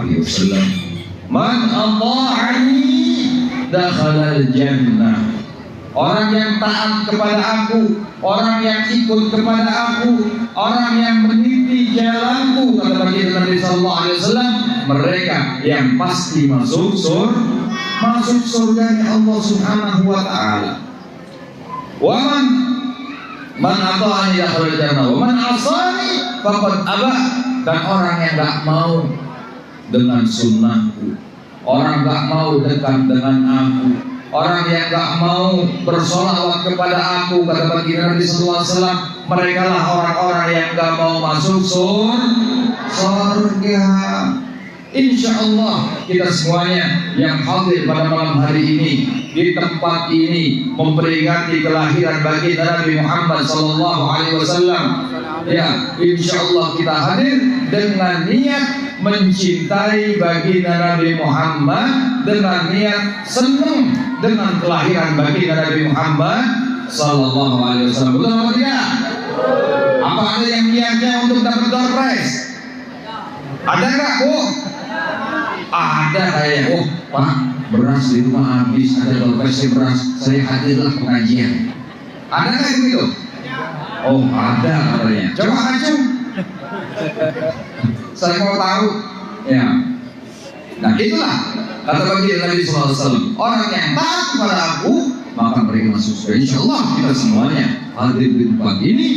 alaihi wasallam, "Man ata'ani dakhala al-jannah." Orang yang taat kepada aku, orang yang ikut kepada aku, orang yang meniti jalanku, kata baginda Nabi sallallahu alaihi wasallam, mereka yang pasti masuk surganya Allah Subhanahu wa taala. Wa man ata'ani dakhala al-jannah wa man asani faqad aba. Dan orang yang enggak mau dengan sunnahku, orang enggak mau dekat dengan aku, orang yang enggak mau bersolawat kepada aku, kata baginda Nabi sallallahu alaihi wasallam, mereka lah orang-orang yang enggak mau masuk surga. Insyaallah kita semuanya yang hadir pada malam hari ini di tempat ini memperingati kelahiran baginda Nabi Muhammad sallallahu alaihi wasallam. Ya, insyaallah kita hadir dengan niat mencintai baginda Nabi Muhammad, dengan niat senang dengan kelahiran baginda Nabi Muhammad sallallahu alaihi wasallam. Betul apa tidak? Apa ada yang niatnya untuk dapat door prize? Ada enggak, Bu? Ada kayak, oh Pak, beras di rumah habis, ada door prize beras, saya hadirlah pengajian. Ada enggak itu? Oh, ada katanya. Coba acung. Saya mau tahu. Ya. Nah, itulah kata baginda Nabi sallallahu alaihi wasallam, orang yang taat kepada aku, maka mereka masuk surga. Insyaallah kita semuanya hadir di tempat ini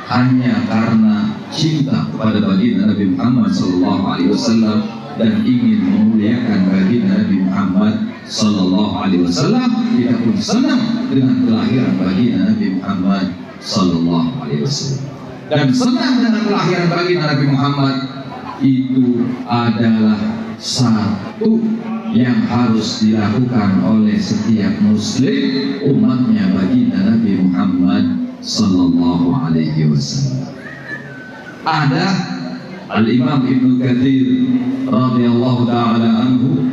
hanya karena cinta kepada baginda Nabi Muhammad sallallahu alaihi wasallam dan ingin memuliakan baginda Nabi Muhammad sallallahu alaihi wasallam. Kita pun senang dengan kelahiran baginda Nabi Muhammad sallallahu alaihi wasallam. Dan senang dengan kelahiran baginda Nabi Muhammad itu adalah satu yang harus dilakukan oleh setiap muslim umatnya baginda Nabi Muhammad sallallahu alaihi wasallam. Ada Al-Imam Ibnu Katsir radhiyallahu taala anhu,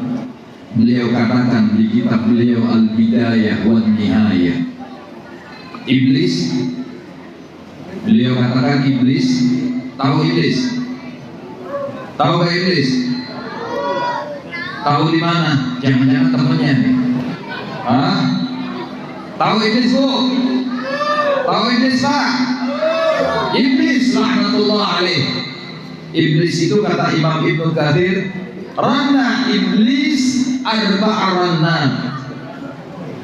beliau katakan di kitab beliau Al-Bidayah wan Nihayah, iblis, beliau katakan iblis, tahu iblis? Tahu gak iblis? Tahu di mana? Jangan-jangan temannya nih. Hah? Tahu iblis, Bu? Tahu iblis, Pak? Iblis laknatullah alaih. Iblis itu kata Imam Ibnu Katsir, rana iblis arba'a ranat.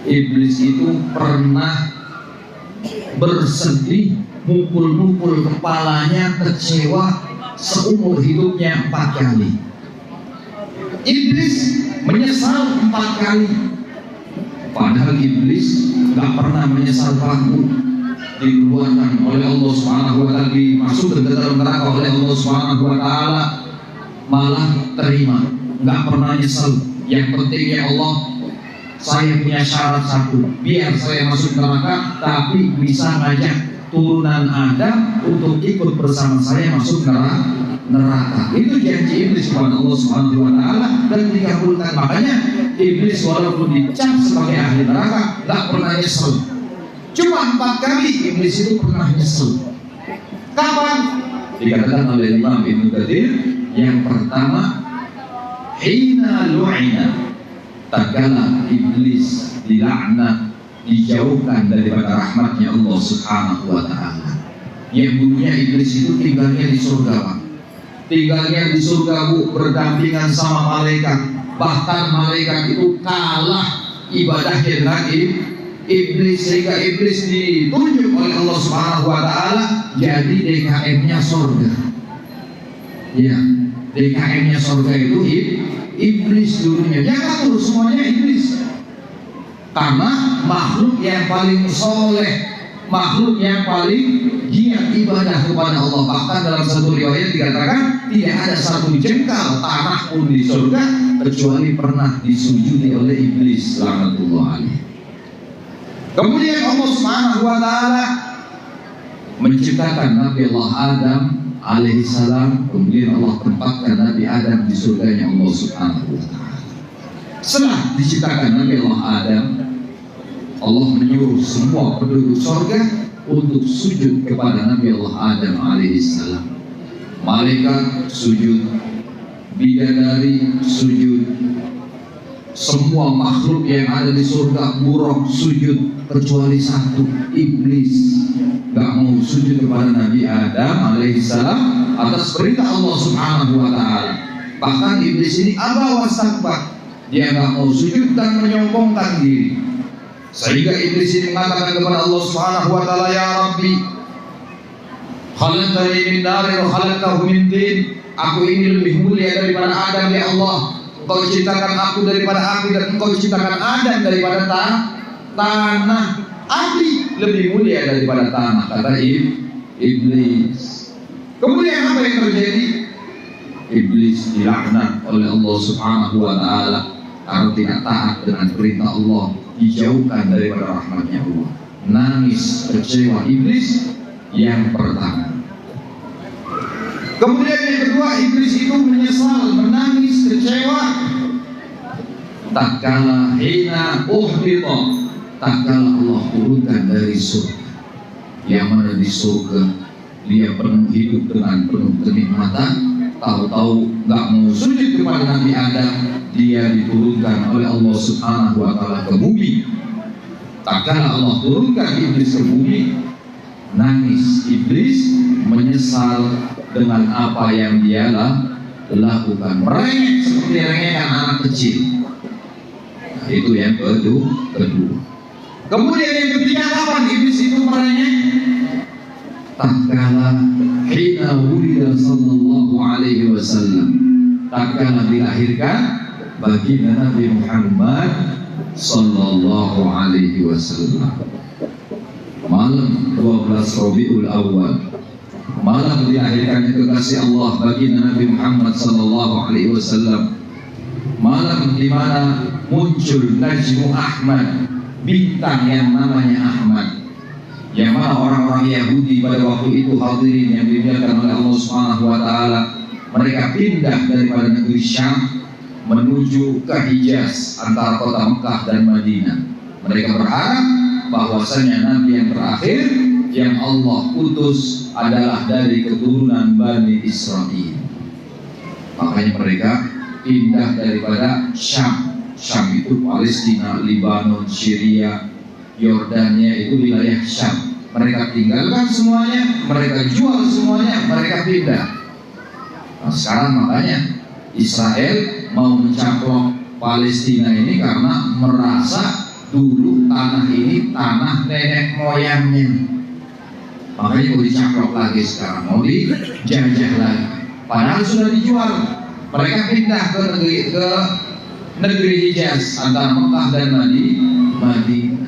Iblis itu pernah bersedih, mukul-mukul kepalanya, kecewa seumur hidupnya 4 kali. Iblis menyesal 4 kali. Padahal iblis gak pernah menyesal pelaku, dikeluarkan oleh Allah Subhanahu wa taala, dimasukkan ke dalam neraka oleh Allah Subhanahu wa taala, malah terima, gak pernah nyesal. Yang penting ya Allah, saya punya syarat satu, biar saya masuk neraka tapi bisa ngajak turunan Adam untuk ikut bersama saya masuk neraka. Itu janji iblis kepada Allah Subhanahu wa taala dan dikabulkan. Makanya iblis walaupun dicap sebagai ahli neraka tak pernah nyesel. Cuma 4 kali iblis itu pernah nyesel. Kapan? Dikatakan oleh Imam Ibnu Katsir, yang pertama, hina lu'ina, tatkala iblis dilaknat, dijauhkan daripada rahmatnya Allah Subhanahu wa taala. Yang dulunya iblis itu tinggalnya di surga, Pak. Tinggalnya di surga, Bu, berdampingan sama malaikat. Bahkan malaikat itu kalah ibadahnya dengan iblis, sehingga iblis ditunjuk oleh Allah Subhanahu wa taala jadi DKM-nya surga. Ya, DKM-nya surga itu iblis dulunya. Jangan tuh semuanya iblis. Karena makhluk yang paling soleh, makhluk yang paling giat ibadah kepada Allah. Bahkan dalam satu riwayat dikatakan tidak ada satu jengkal tanah pun di surga kecuali pernah disujudi oleh iblis laknatullah alaih. Kemudian Allah Subhanahu wa taala menciptakan Nabi Allah Adam alaihi salam. Kemudian Allah tempatkan Nabi Adam di surganya Allah Subhanahu wa taala. Setelah diciptakan Nabi Allah Adam, Allah menyuruh semua penduduk surga untuk sujud kepada Nabi Allah Adam alaihi salam. Malaikat sujud, bidadari sujud, semua makhluk yang ada di surga buruk sujud, kecuali satu, iblis gak mau sujud kepada Nabi Adam alaihissalam atas perintah Allah subhanahu wa ta'ala. Bahkan iblis ini aba wastakbar, dia gak mau sujud dan menyombongkan diri, sehingga iblis ini mengatakan kepada Allah subhanahu wa ta'ala, ya Rabbi, khalaqtani min narin wa khalaqtahu min tin, aku ini lebih mulia daripada Adam ya Allah. Engkau ciptakan aku daripada api dan engkau ciptakan Adam daripada tanah. Api lebih mulia daripada tanah, kata iblis. Kemudian apa yang terjadi? Iblis dilaknat oleh Allah subhanahu wa ta'ala karena tidak taat dengan perintah Allah, dijauhkan daripada rahmatnya Allah. Nangis kecewa iblis yang pertama. Kemudian yang kedua, iblis itu menyesal, menangis kecewa tatkala hina uhbita, tatkala Allah turunkan dari surga, yang mana di surga dia penuh hidup dengan penuh kenikmatan. Tahu-tahu gak mau sujud kepada Nabi Adam, dia diturunkan oleh Allah subhanahu wa ta'ala ke bumi. Tatkala Allah turunkan iblis ke bumi, nangis iblis, menyesal dengan apa yang dia lakukan, merengek seperti rengekan anak kecil. Nah, itu yang kedua. Kemudian yang ketiga, kapan iblis itu merengek? Tatkala hina wulida sallallahu alaihi wasallam, tatkala dilahirkan baginda Nabi Muhammad sallallahu alaihi wasallam, malam 12 Rabiul Awal, malam dilahirkan kekasih Allah baginda Nabi Muhammad sallallahu alaihi wasallam, malam di mana muncul Najmu Ahmad, bintang yang namanya Ahmad, yang mana orang-orang Yahudi pada waktu itu hadirin yang dimuliakan oleh Allah Subhanahu wa taala, mereka pindah daripada negeri Syam menuju ke Hijaz antara kota Mekah dan Madinah. Mereka berharap bahwasanya nabi yang terakhir yang Allah utus adalah dari keturunan Bani Israel. Makanya mereka pindah daripada Syam. Syam itu Palestina, Libanon, Syria, Yordania, itu wilayah Syam. Mereka tinggalkan semuanya, mereka jual semuanya, mereka pindah. Nah, sekarang makanya Israel mau mencaplok Palestina ini karena merasa dulu tanah ini tanah nenek moyangnya. Makanya mau dicaplok lagi sekarang, mau dijajah lagi. Padahal sudah dijual. Mereka pindah ke negeri Hijaz antara Mekah dan Madinah.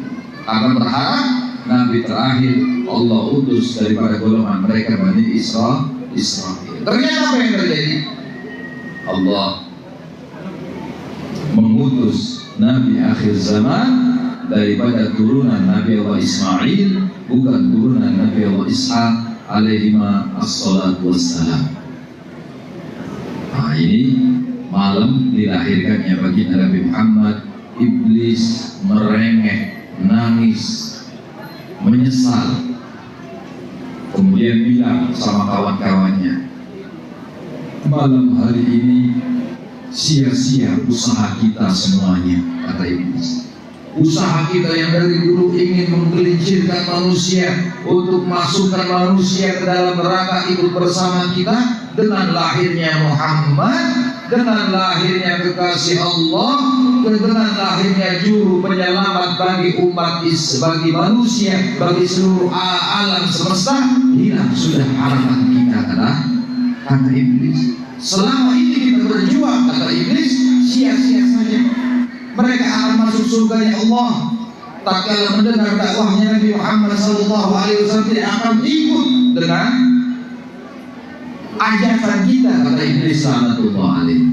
Akan berharap nabi terakhir Allah utus daripada golongan mereka Bani Israel. Ternyata apa yang terjadi? Allah mengutus nabi akhir zaman daripada turunan Nabi Allah Ismail, bukan turunan Nabi Allah Ishaq alaihi assalatu wassalam. Nah, ini malam dilahirkannya baginda Nabi Muhammad, iblis merengek, nangis, menyesal, kemudian bilang sama kawan-kawannya, malam hari ini sia-sia usaha kita semuanya, kata iblis. Usaha kita yang dari dulu ingin menggelincirkan manusia untuk masukkan manusia ke dalam neraka ikut bersama kita, dengan lahirnya Muhammad, dengan lahirnya kekasih Allah, dengan lahirnya juru penyelamat bagi umat, bagi manusia, bagi seluruh alam semesta, hilang sudah harapan kita, kata iblis. Selama ini kita berjuang, kata iblis, sia-sia saja. Mereka akan masuk surganya Allah tatkala mendengar dakwahnya Nabi Muhammad sallallahu alaihi wasallam, tidak akan ikut dengan ajakan kita, kata iblis, sanatullah alaihi.